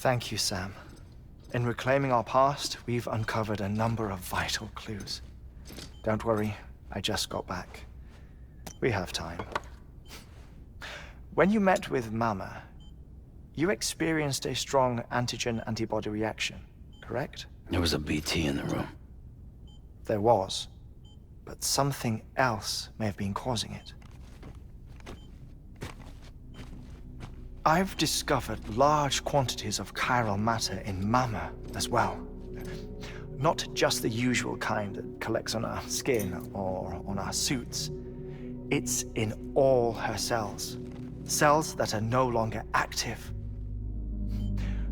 Thank you, Sam. In reclaiming our past, we've uncovered a number of vital clues. Don't worry, I just got back. We have time. When you met with Mama, you experienced a strong antigen-antibody reaction, correct? There was a BT in the room. There was, but something else may have been causing it. I've discovered large quantities of chiral matter in Mama as well. Not just the usual kind that collects on our skin or on our suits. It's in all her cells. Cells that are no longer active.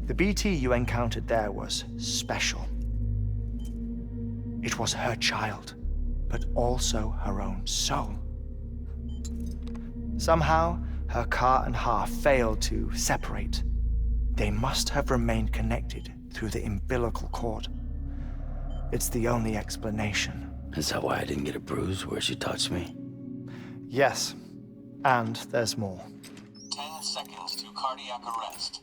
The BT you encountered there was special. It was her child, but also her own soul. Somehow, her car and half failed to separate. They must have remained connected through the umbilical cord. It's the only explanation. Is that why I didn't get a bruise where she touched me? Yes, and there's more. 10 seconds to cardiac arrest.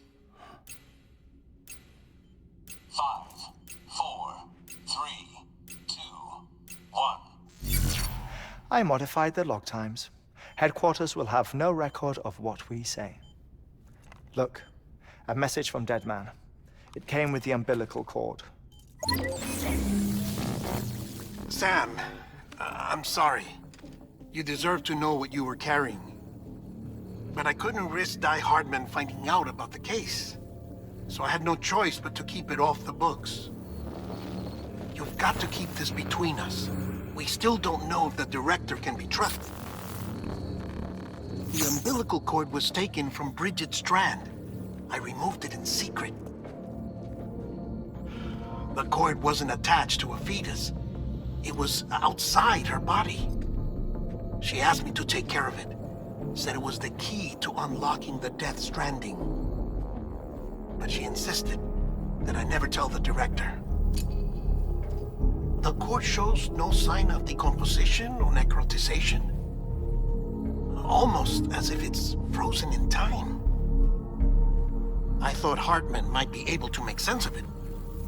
5, 4, 3, 2, 1. I modified the log times. Headquarters will have no record of what we say. Look, a message from Deadman. It came with the umbilical cord. Sam, I'm sorry. You deserve to know what you were carrying. But I couldn't risk Die Hardman finding out about the case. So I had no choice but to keep it off the books. You've got to keep this between us. We still don't know if the director can be trusted. The umbilical cord was taken from Bridget Strand. I removed it in secret. The cord wasn't attached to a fetus. It was outside her body. She asked me to take care of it. Said it was the key to unlocking the Death Stranding. But she insisted that I never tell the director. The cord shows no sign of decomposition or necrotization. Almost as if it's frozen in time. I thought Hartman might be able to make sense of it,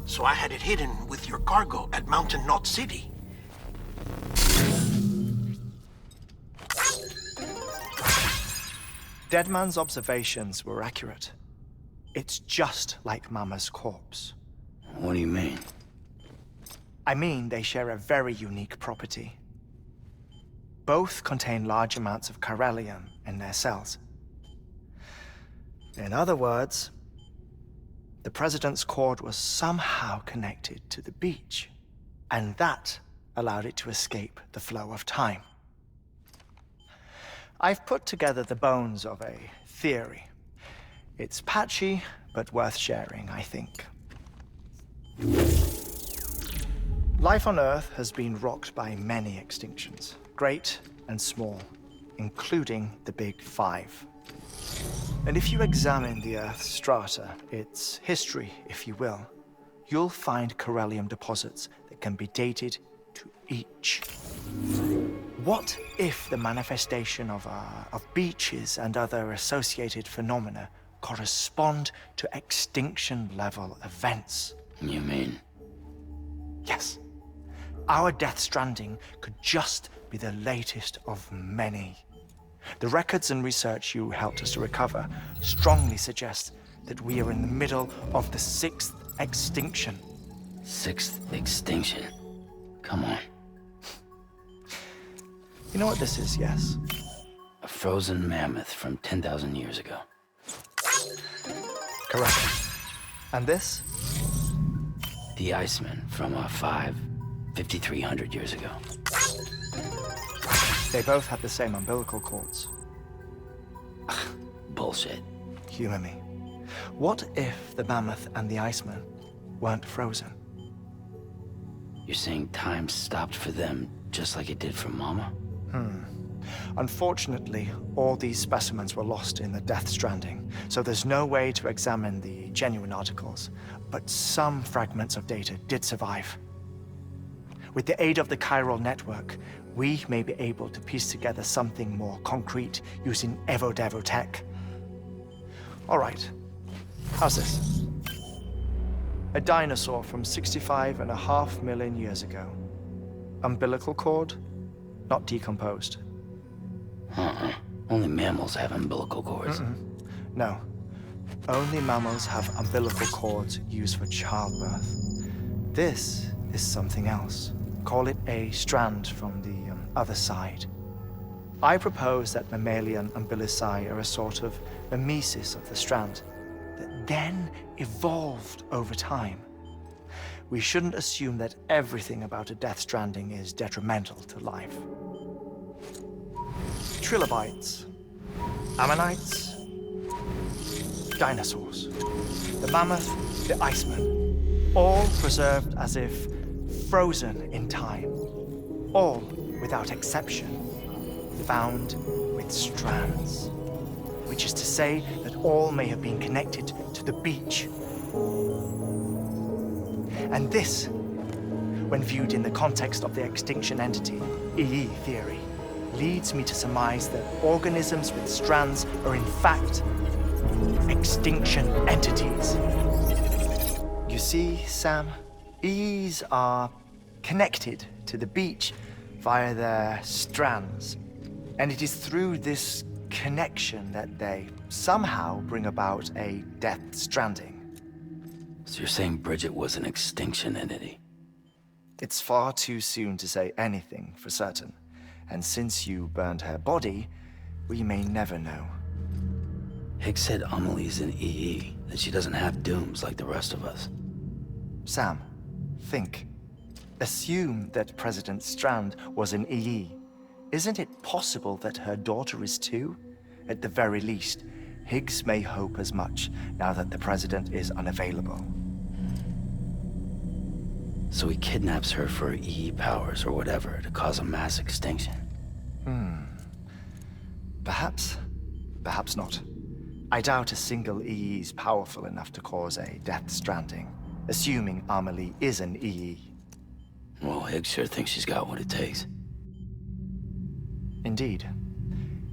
so I had it hidden with your cargo at Mountain Knot City. Deadman's observations were accurate. It's just like Mama's corpse. What do you mean? I mean, they share a very unique property. Both contain large amounts of chiralium in their cells. In other words, the President's cord was somehow connected to the beach, and that allowed it to escape the flow of time. I've put together the bones of a theory. It's patchy, but worth sharing, I think. Life on Earth has been rocked by many extinctions, great and small, including the Big Five. And if you examine the Earth's strata, its history, if you will, you'll find chiralium deposits that can be dated to each. What if the manifestation of beaches and other associated phenomena correspond to extinction-level events? You mean? Yes. Our Death Stranding could just be the latest of many. The records and research you helped us to recover strongly suggest that we are in the middle of the 6th extinction. 6th extinction? Come on. You know what this is, yes? A frozen mammoth from 10,000 years ago. Correct. And this? The Iceman from 5,300 years ago. They both had the same umbilical cords. Bullshit. Humor me. What if the mammoth and the Iceman weren't frozen? You're saying time stopped for them just like it did for Mama? Unfortunately, all these specimens were lost in the Death Stranding, so there's no way to examine the genuine articles, but some fragments of data did survive. With the aid of the chiral network, we may be able to piece together something more concrete using Evo Devo tech. All right, how's this? A dinosaur from 65.5 million years ago. Umbilical cord, not decomposed. Only mammals have umbilical cords. No. Only mammals have umbilical cords used for childbirth. This is something else. Call it a strand from the other side. I propose that mammalian umbilici are a sort of mimesis of the strand that then evolved over time. We shouldn't assume that everything about a death stranding is detrimental to life. Trilobites, ammonites, dinosaurs, the mammoth, the iceman, all preserved as if frozen in time, all, without exception, found with strands, which is to say that all may have been connected to the beach. And this, when viewed in the context of the extinction entity, EE theory, leads me to surmise that organisms with strands are in fact extinction entities. You see, Sam, EEs are connected to the beach via their strands. And it is through this connection that they somehow bring about a death stranding. So you're saying Bridget was an extinction entity? It's far too soon to say anything for certain. And since you burned her body, we may never know. Higgs said Amelie's an EE, that she doesn't have dooms like the rest of us. Sam, think. Assume that President Strand was an EE. Isn't it possible that her daughter is too? At the very least, Higgs may hope as much now that the president is unavailable. So he kidnaps her for EE powers or whatever to cause a mass extinction. Perhaps. Perhaps not. I doubt a single EE is powerful enough to cause a death stranding, assuming Amelie is an EE. Well, Higgs sure thinks she's got what it takes. Indeed.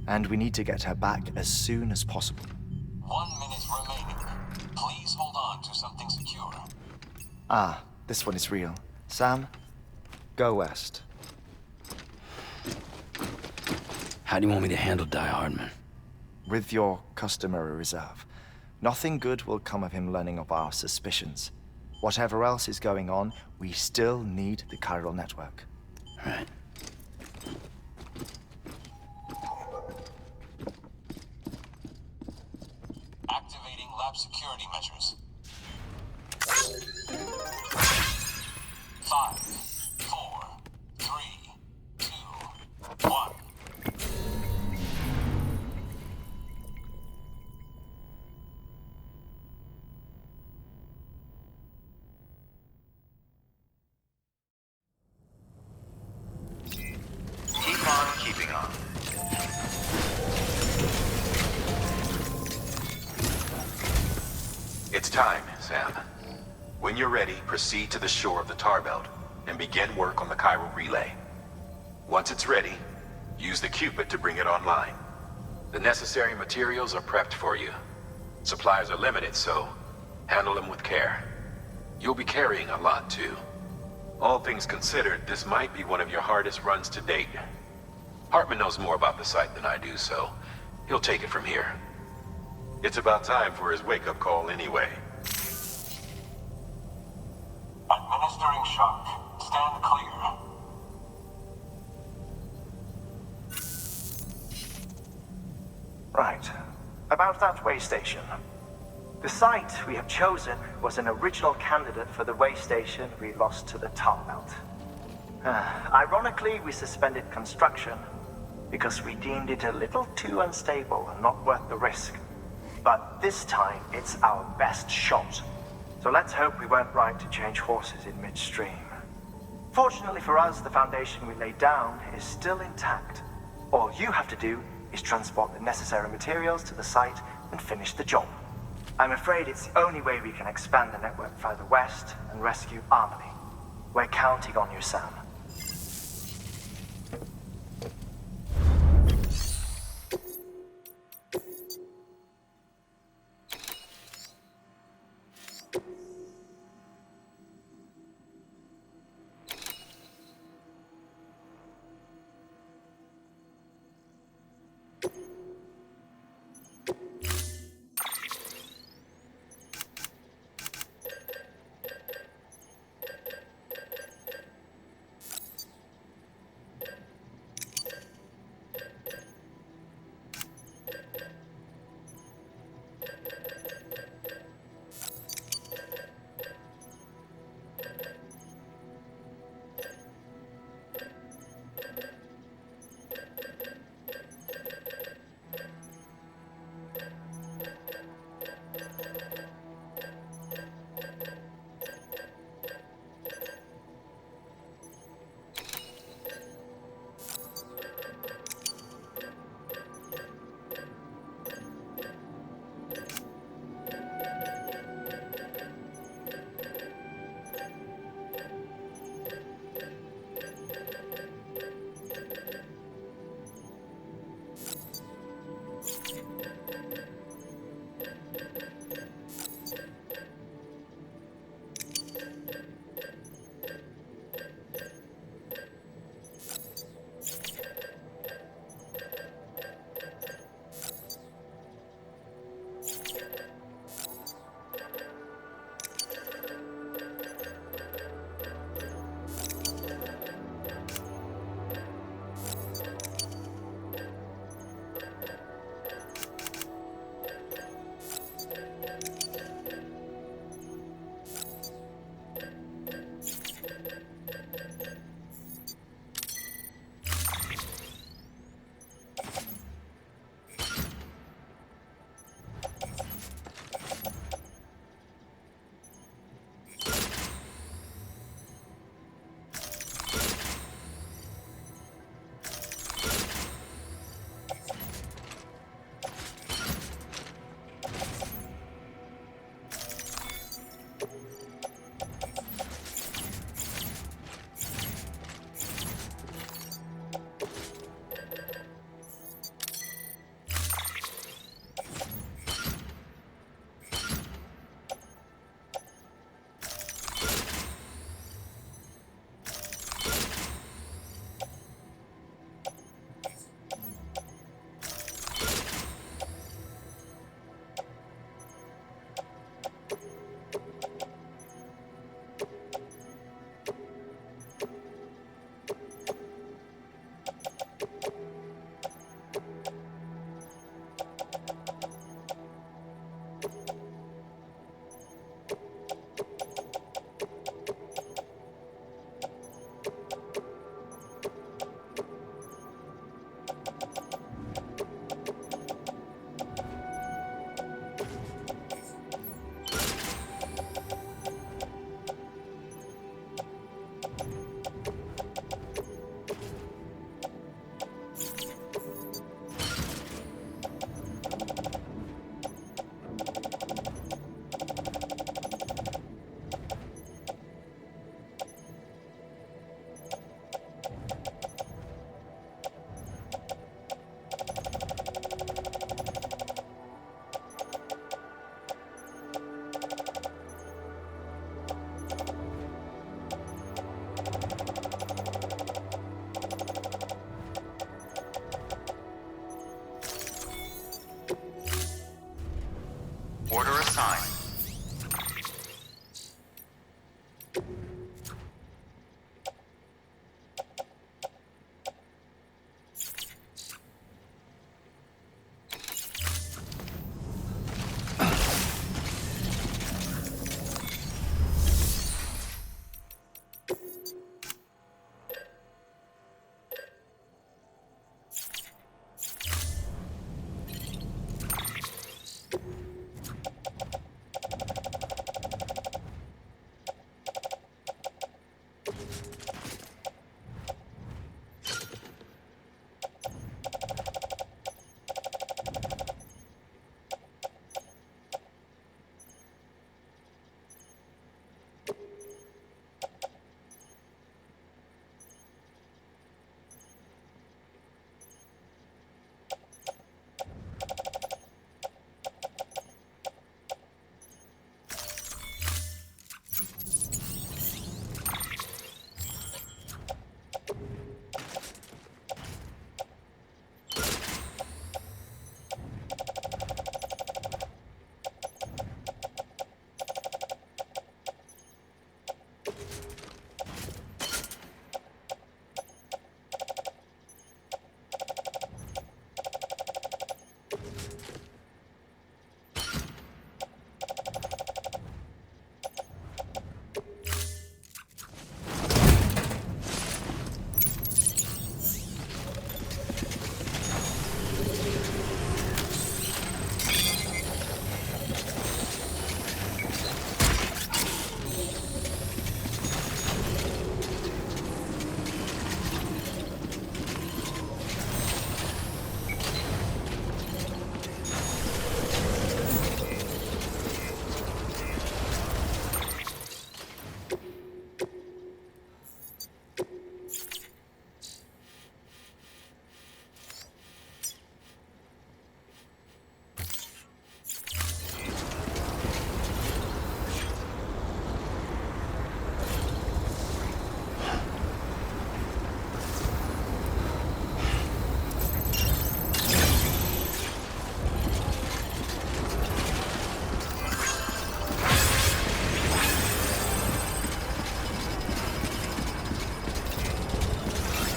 And we need to get her back as soon as possible. 1 minute remaining. Please hold on to something secure. Ah, this one is real. Sam, go west. How do you want me to handle Die Hardman? With your customary reserve. Nothing good will come of him learning of our suspicions. Whatever else is going on, we still need the chiral network. Right. Activating lab security measures. 5, 4, 3, 2, 1. Keep on keeping on. It's time, Sam. When you're ready, proceed to the shore of the tar belt and begin work on the chiral relay. Once it's ready, use the Cupid to bring it online. The necessary materials are prepped for you. Supplies are limited, so handle them with care. You'll be carrying a lot, too. All things considered, this might be one of your hardest runs to date. Hartman knows more about the site than I do, so he'll take it from here. It's about time for his wake-up call anyway. Administering shock. Stand clear. Right. About that way station. The site we have chosen was an original candidate for the way station we lost to the tar belt. Ironically, we suspended construction because we deemed it a little too unstable and not worth the risk. But this time, it's our best shot. So let's hope we weren't right to change horses in midstream. Fortunately for us, the foundation we laid down is still intact. All you have to do is transport the necessary materials to the site and finish the job. I'm afraid it's the only way we can expand the network further west and rescue Amelie. We're counting on you, Sam. Order assigned.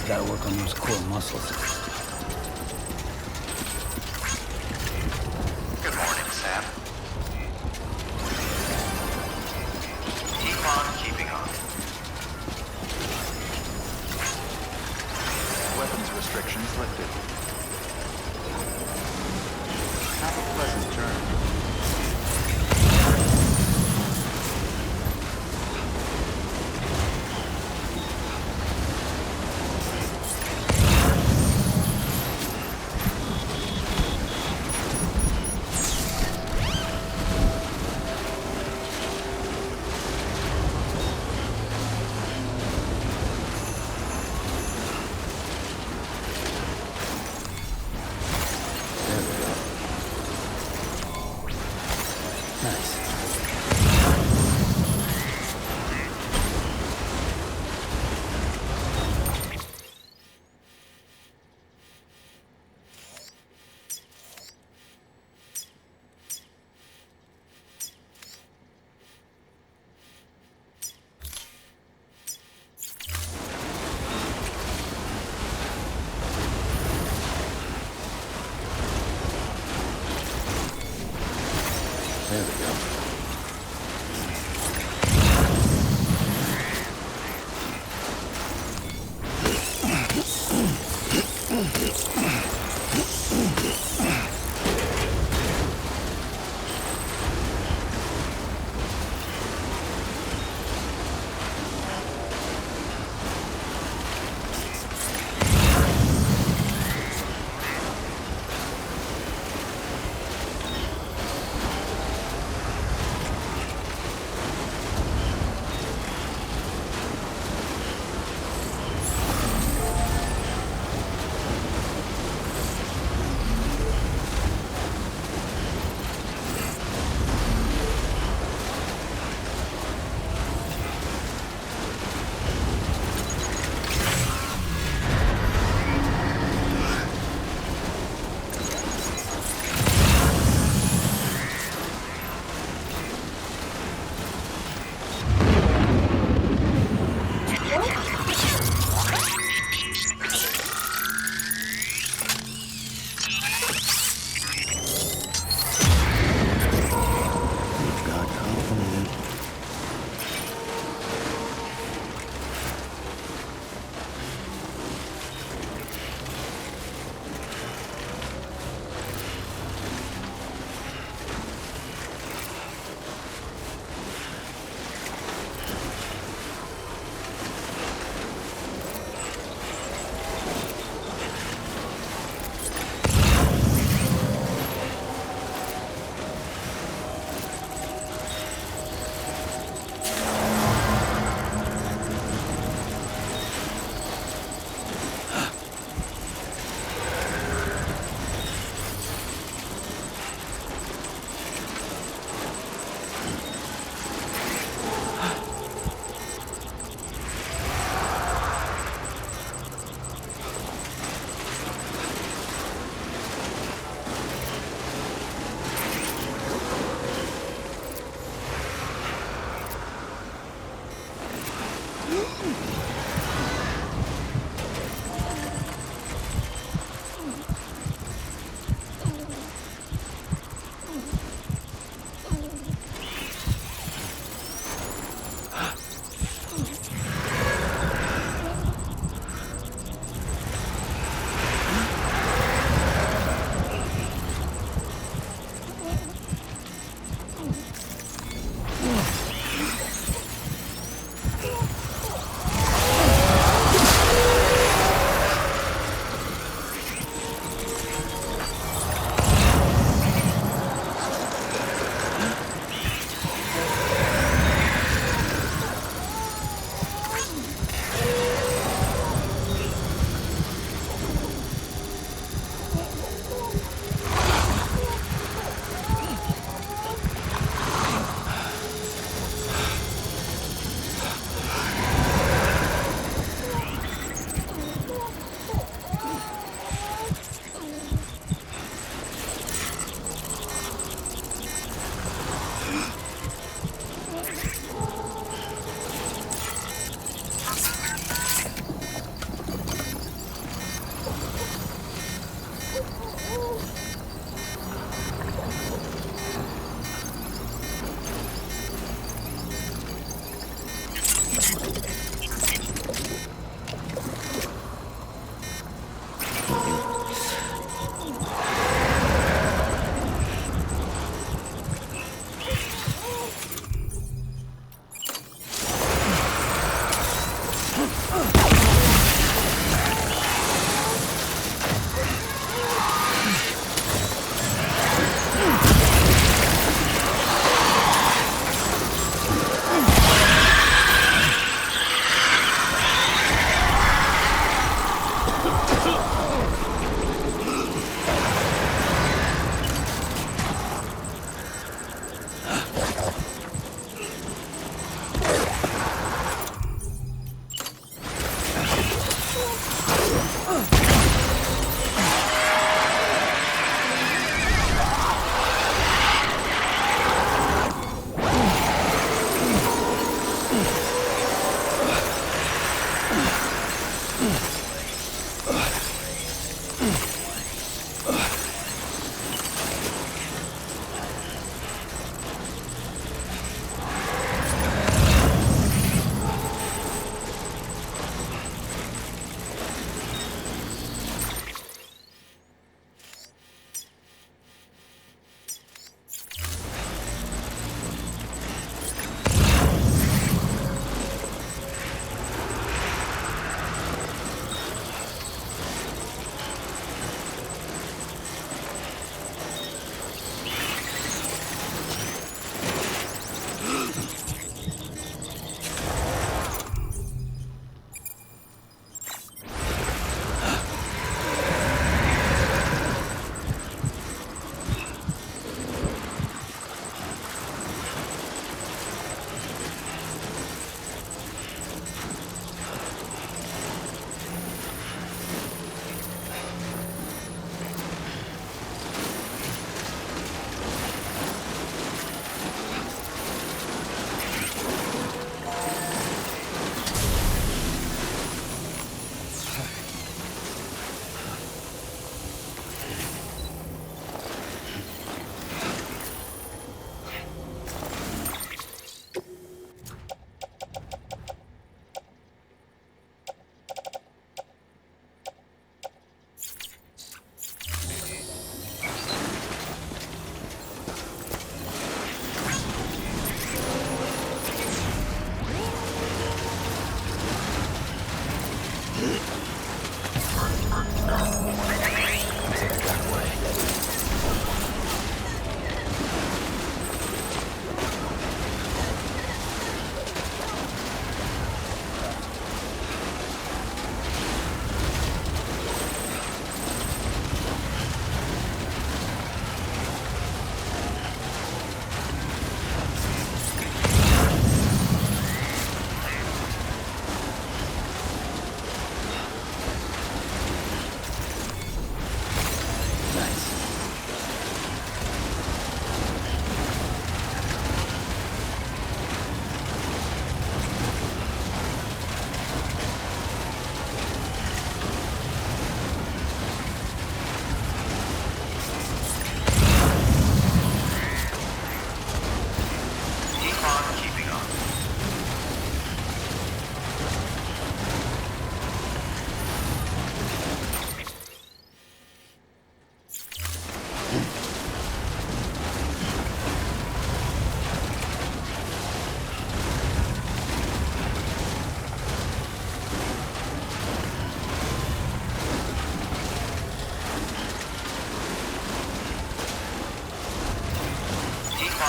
Gotta work on those core muscles. Good morning, Sam. Keep on keeping on. Weapons restrictions lifted. Have a pleasant journey. There we go.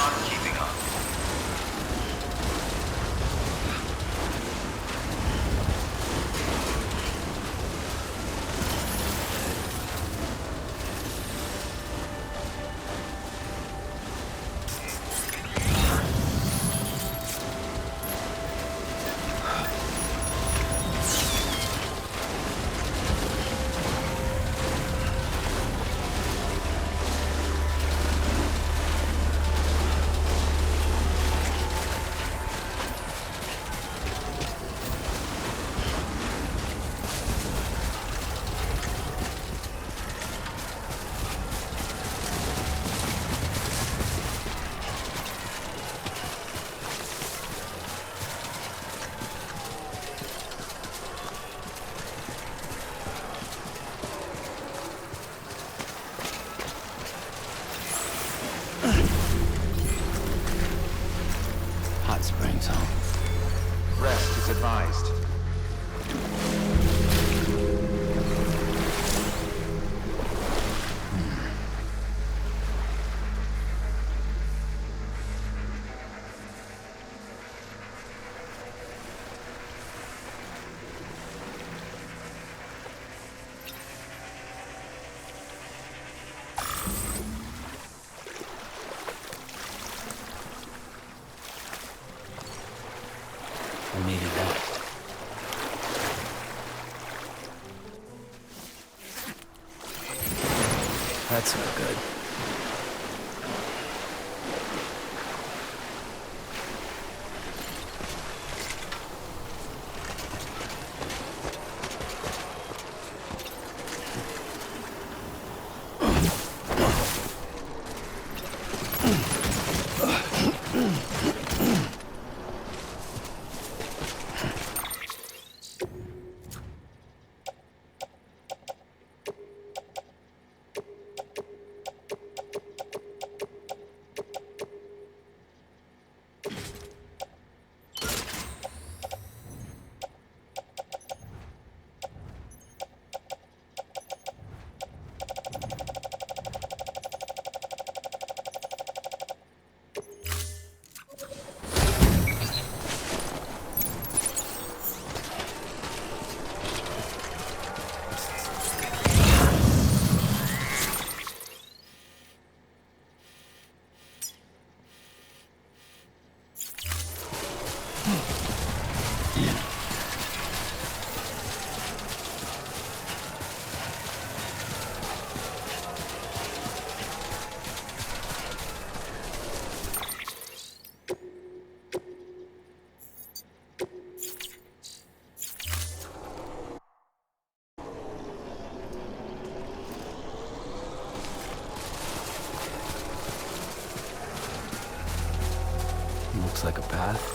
on, keeping on. Hot springs, huh? Rest is advised. We made it back. That's not good. Looks like a path.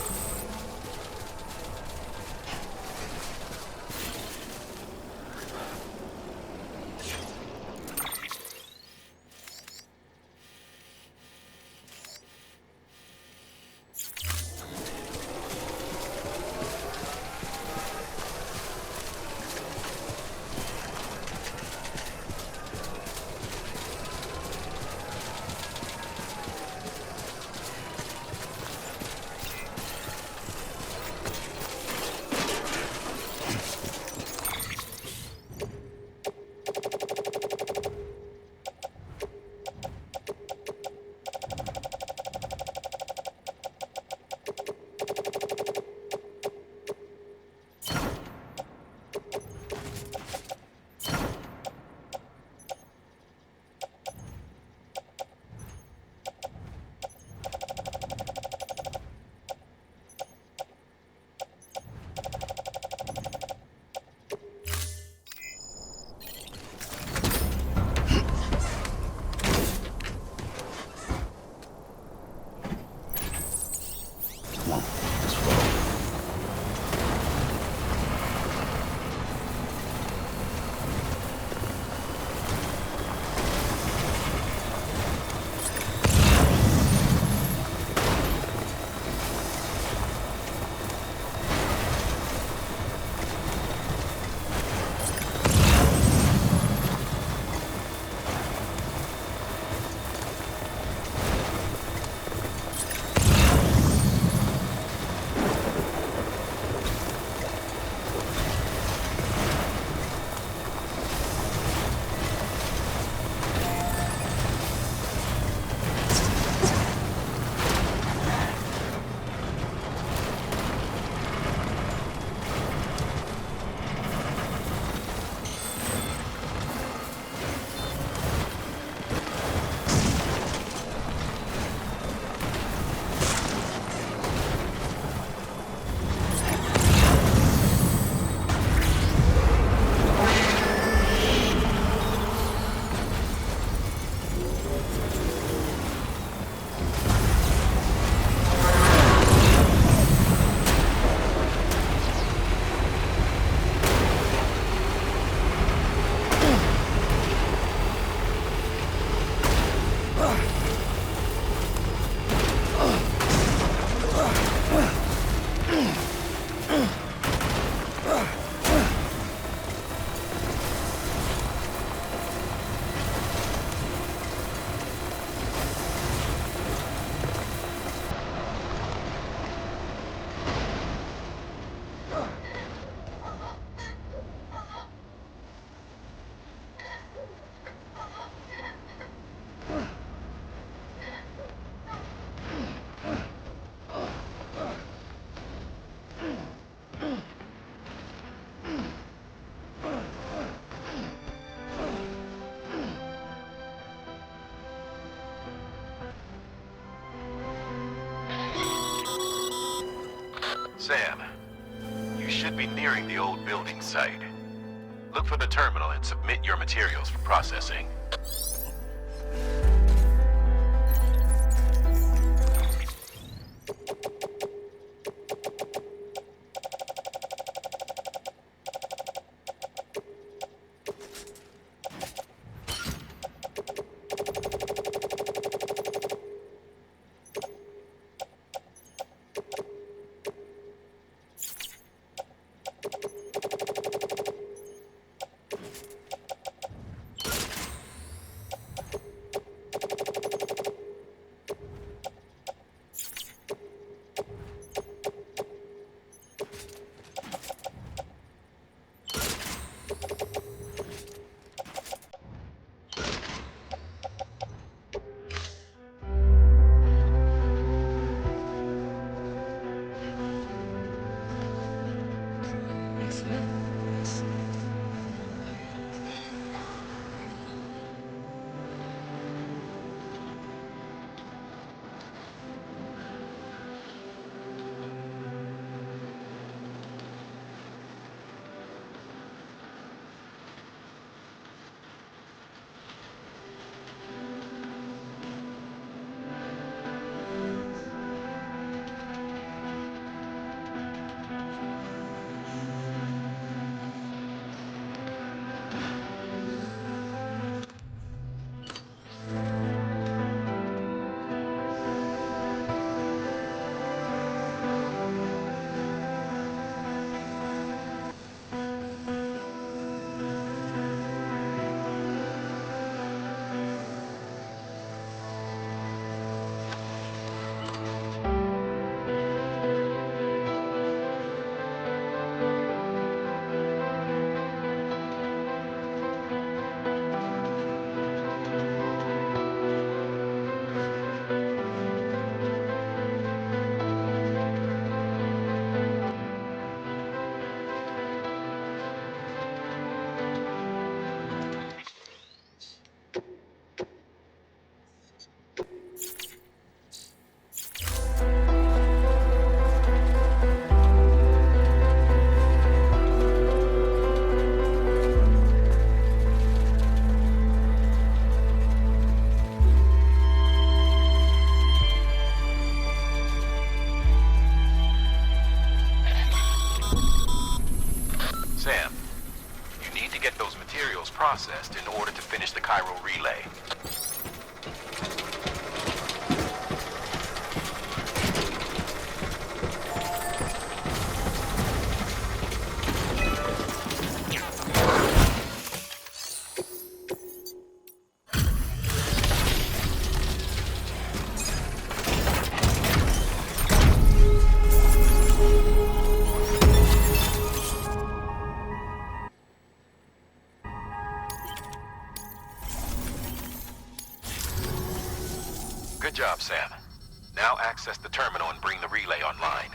Sam, you should be nearing the old building site. Look for the terminal and submit your materials for processing. Sam, you need to get those materials processed in order to finish the Cairo relay. Good job, Sam. Now access the terminal and bring the relay online.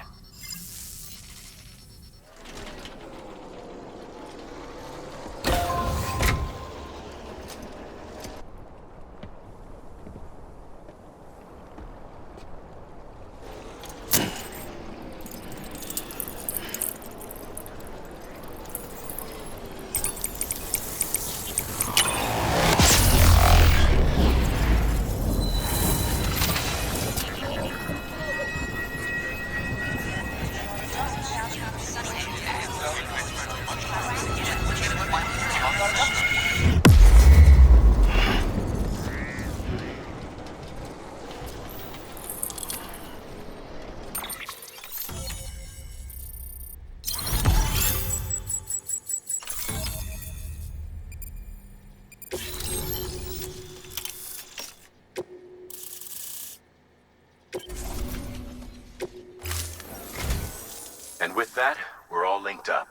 And with that, we're all linked up.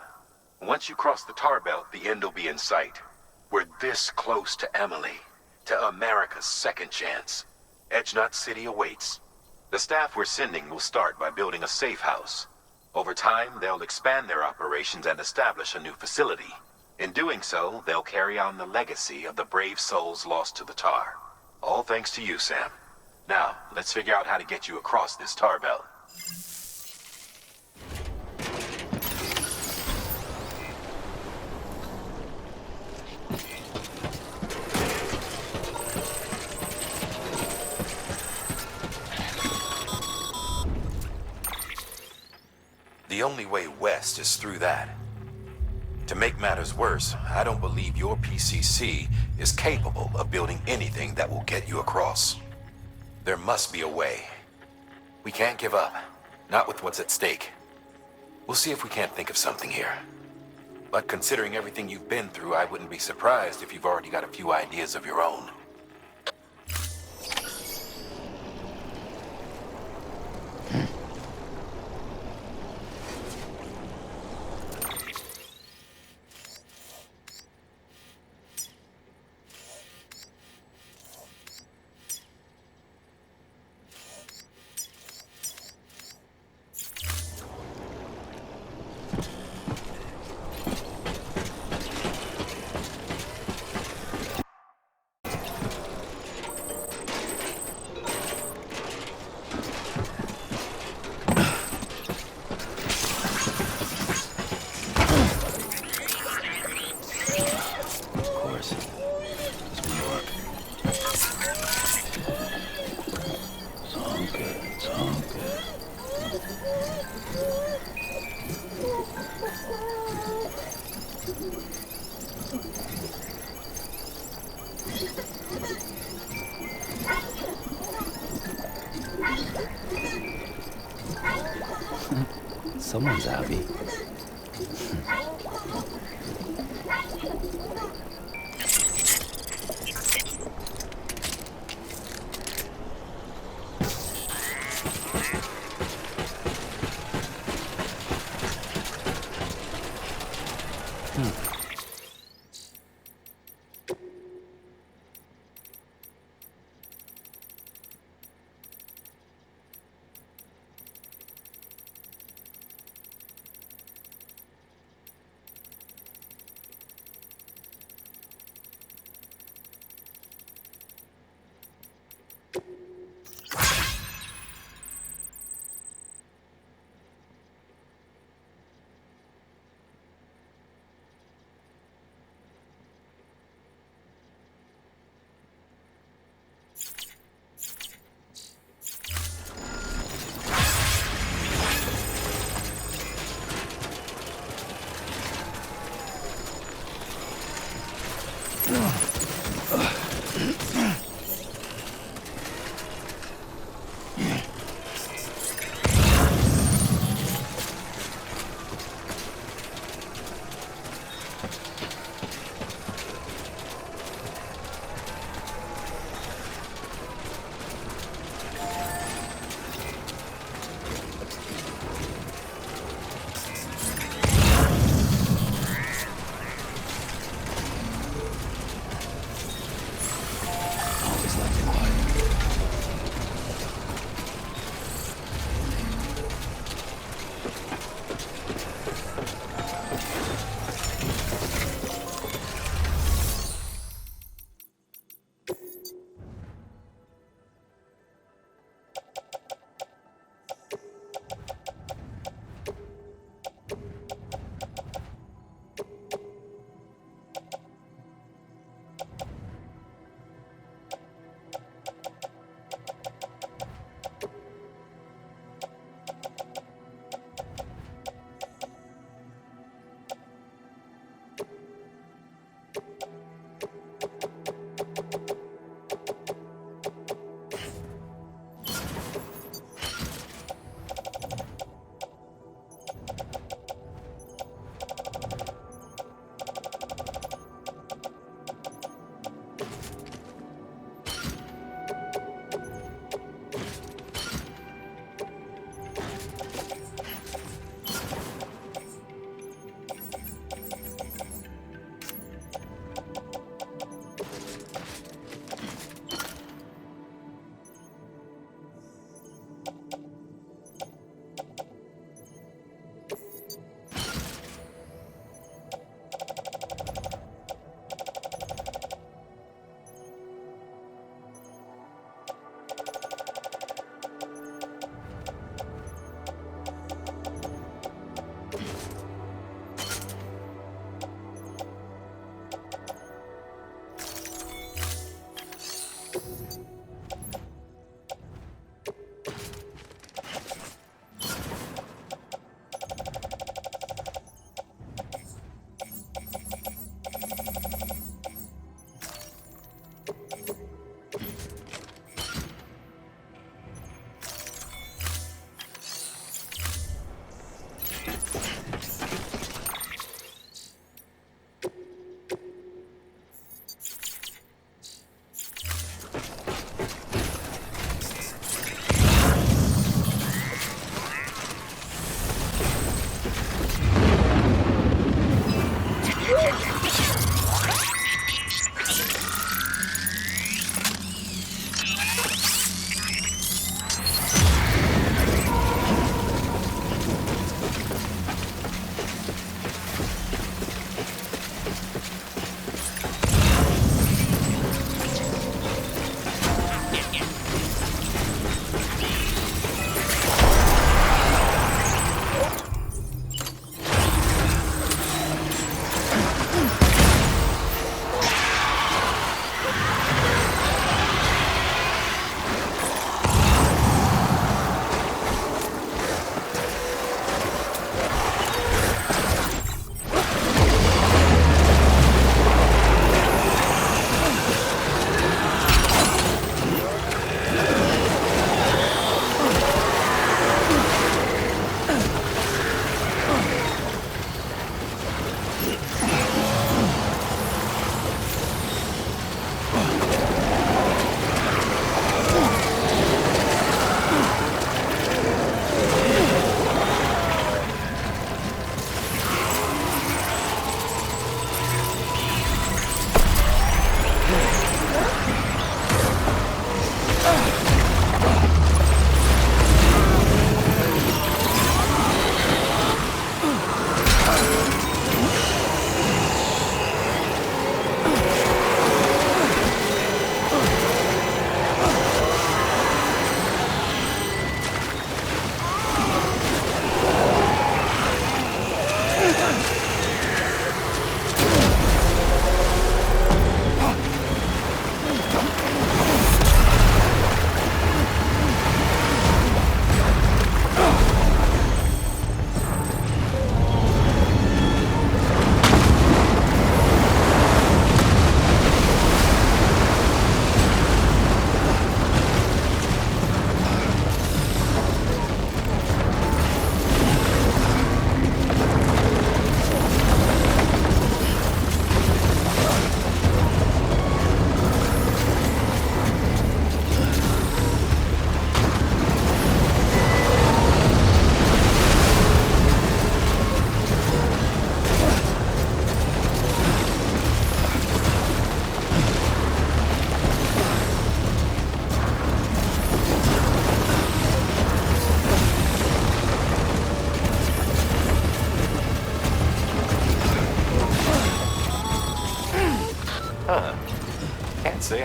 Once you cross the tar belt, the end will be in sight. We're this close to Emily, to America's second chance. Edgenut City awaits. The staff we're sending will start by building a safe house. Over time, they'll expand their operations and establish a new facility. In doing so, they'll carry on the legacy of the brave souls lost to the tar. All thanks to you, Sam. Now, let's figure out how to get you across this tar belt. The only way west is through that. To make matters worse, I don't believe your PCC is capable of building anything that will get you across. There must be a way. We can't give up. Not with what's at stake. We'll see if we can't think of something here. But considering everything you've been through, I wouldn't be surprised if you've already got a few ideas of your own. Someone's happy.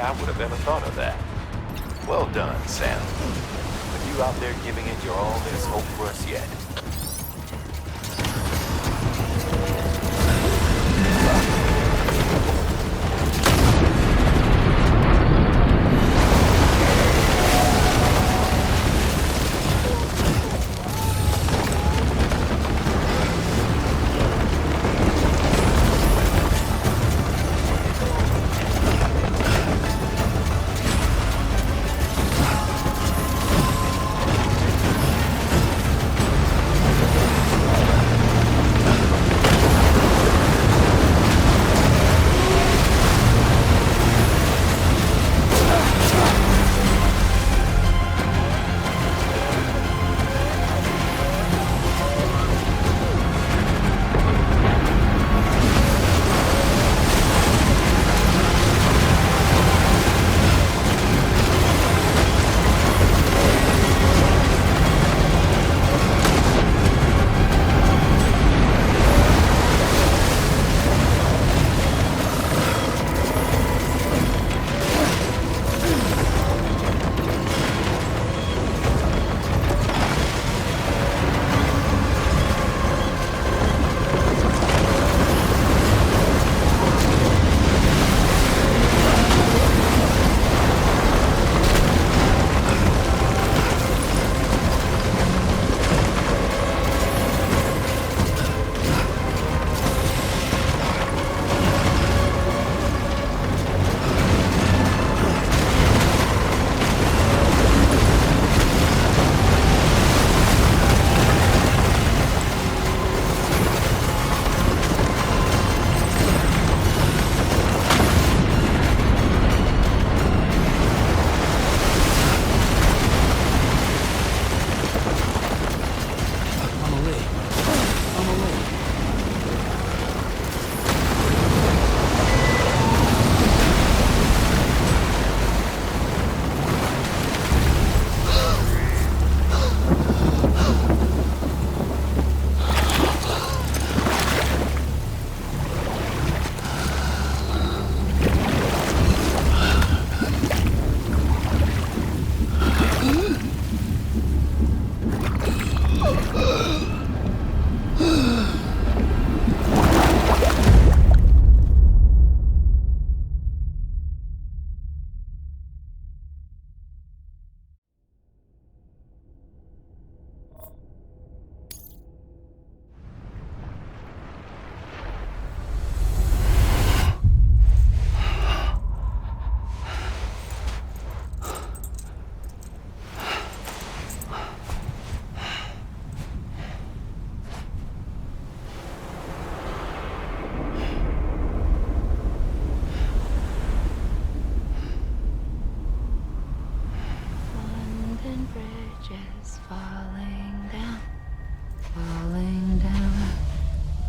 I would have ever thought of that. Well done, Sam. But you out there giving it your all, there's hope for us yet.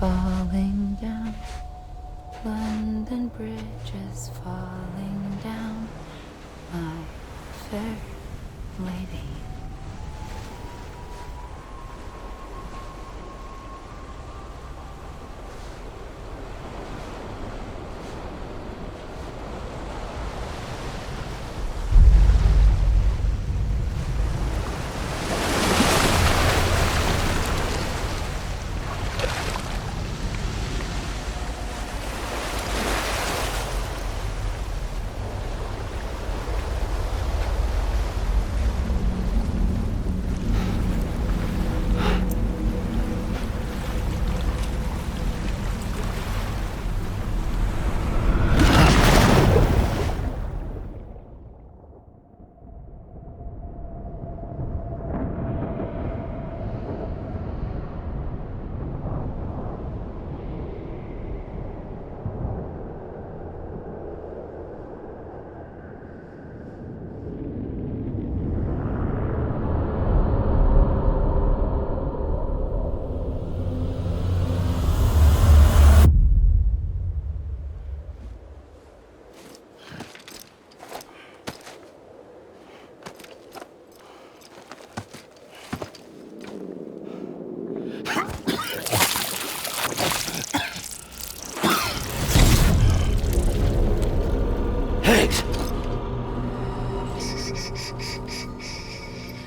falling down. London Bridge is falling down, my fair lady.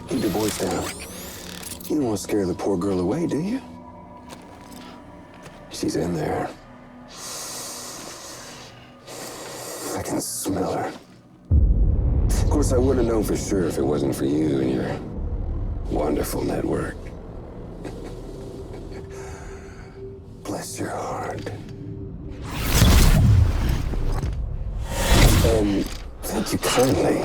Keep your voice down. You don't want to scare the poor girl away, do you? She's in there. I can smell her. Of course, I wouldn't have known for sure if it wasn't for you and your wonderful network. Bless your heart. And thank you kindly.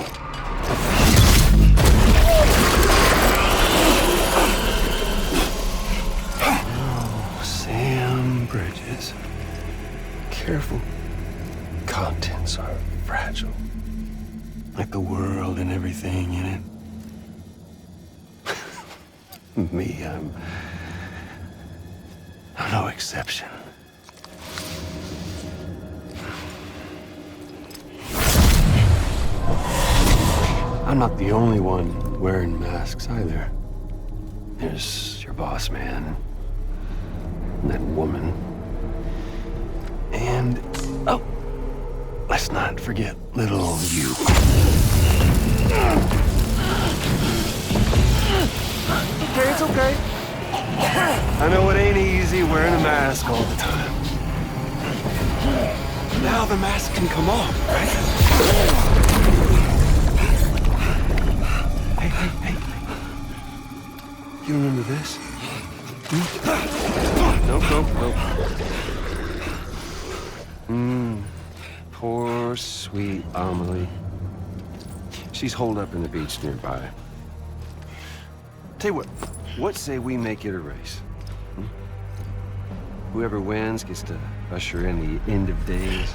Oh, Sam Bridges. Careful. Contents are fragile. Like the world and everything in it. Me, I'm no exception. I'm not the only one wearing masks either. There's your boss man, and that woman, and, oh, let's not forget little old you. Okay, it's okay. I know it ain't easy wearing a mask all the time. Now the mask can come off, right? Hey. You remember this? Nope. Poor, sweet Amelie. She's holed up in the beach nearby. Tell you what say we make it a race? Whoever wins gets to usher in the end of days.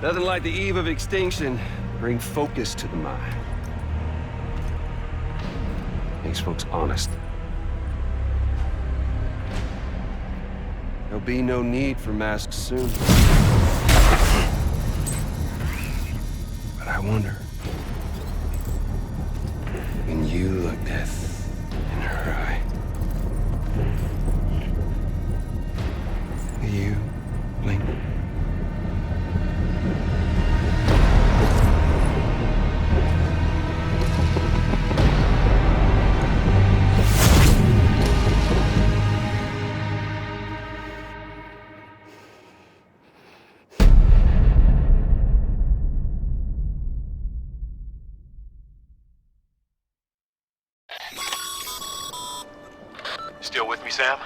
Nothing like the eve of extinction. Bring focus to the mind. Makes folks honest. There'll be no need for masks soon. But I wonder, when you look death in her eye, will you blink? Still with me, Sam?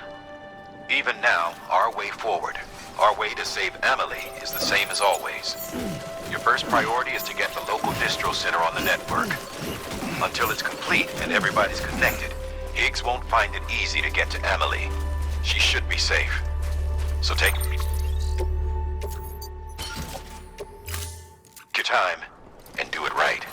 Even now, our way forward, our way to save Amelie is the same as always. Your first priority is to get the local distro center on the network. Until it's complete and everybody's connected, Higgs won't find it easy to get to Amelie. She should be safe. So take your time and do it right.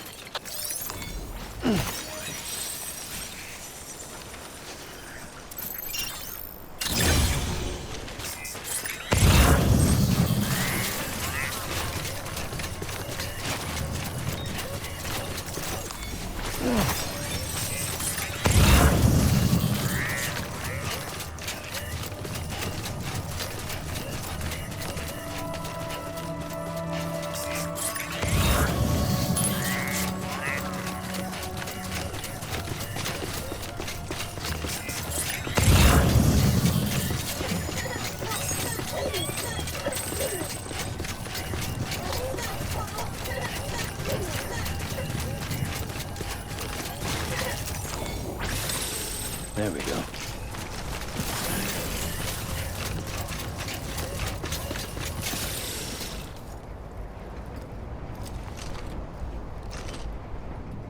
There we go.